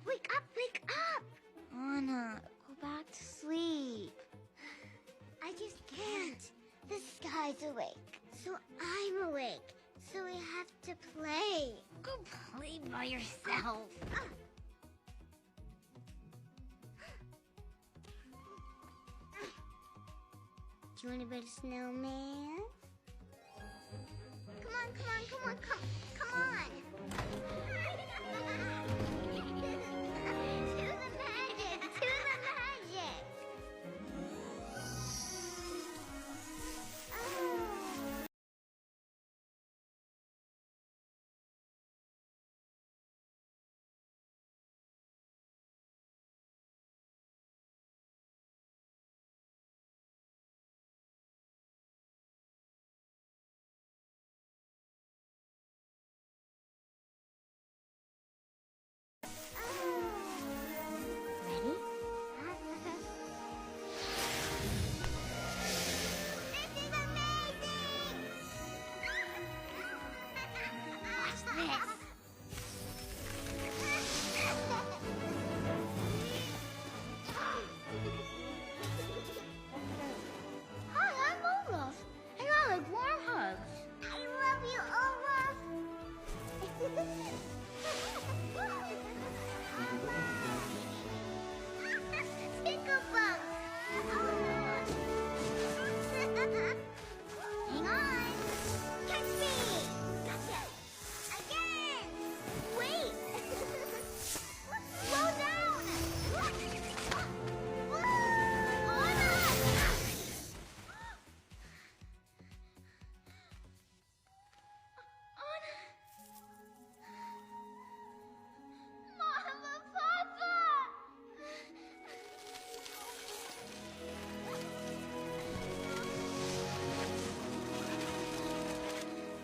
Wake up, wake up! Anna, go back to sleep. I just can't. The sky's awake, so I'm awake. So we have to play. Go play by yourself. Do you want to build a snowman? Come on, come on, come on, come on! To the magic! To the magic! Oh. Ready? This is amazing! Watch this! Hi, I'm Olaf, and I like warm hugs. I love you, Olaf! Tickle bug! Hang on! Catch me! Gotcha! Again! Wait! Slow down! Mama, Papa!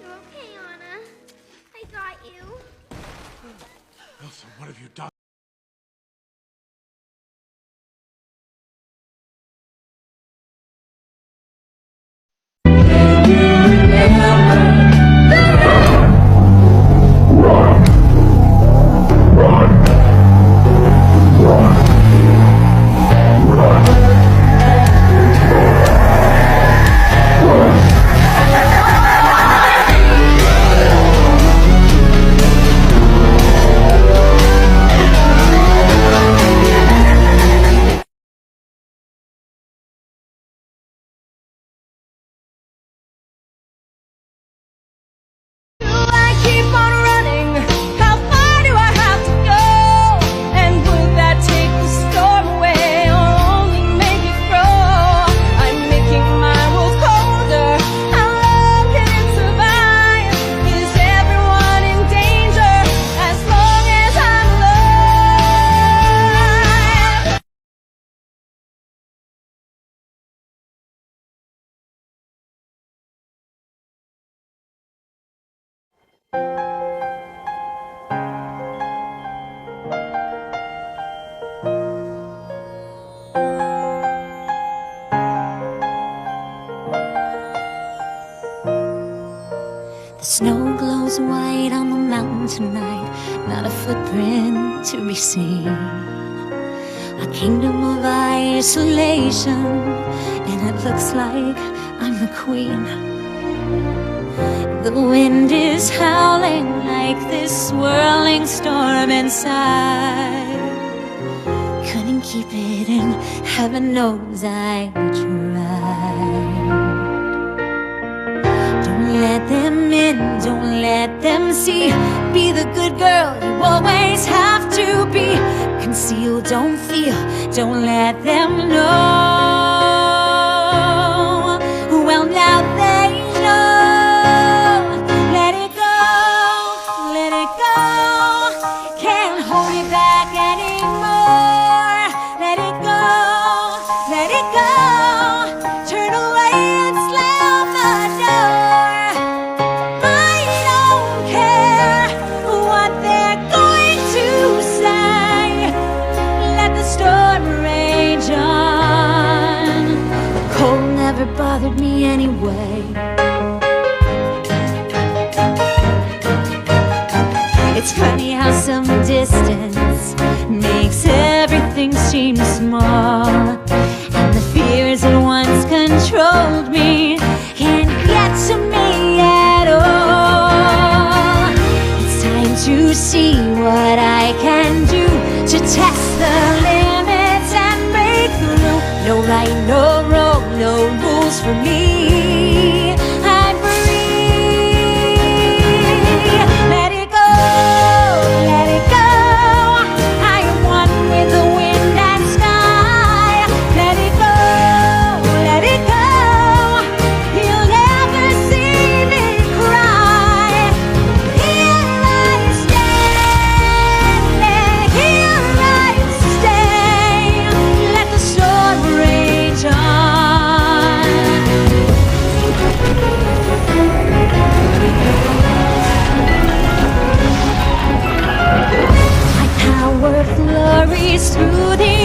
You're okay, Anna. I got you. Elsa, what have you done? I keep on running? How far do I have to go? And would that take the storm away or only make it grow? I'm making my world colder. How long can it survive? Is everyone in danger as long as I'm alive? The snow glows white on the mountain tonight, not a footprint to be seen. A kingdom of isolation, and it looks like I'm the queen. The wind is howling like this swirling storm inside. Couldn't keep it in, heaven knows I tried. Don't let them in, don't let them see. Be the good girl you always have to be. Conceal, don't feel, don't let them know. Well, now they know. Let it go, let it go. Can't hold it back anymore. Let it go, let it go. Turn away and slam the door. I don't care what they're going to say. Let the storm rage on. distance makes everything seem small, and the fears that once controlled me can't get to me at all. It's time to see what I can do to test the limits and break through. No right, no wrong, no rules for me. I'm free. Let it go, let it go. I am one with the wind and sky. Let it go, let it go. You'll never see me cry. Here I stand, here I stay. Let the storm rage on. My power flurries through the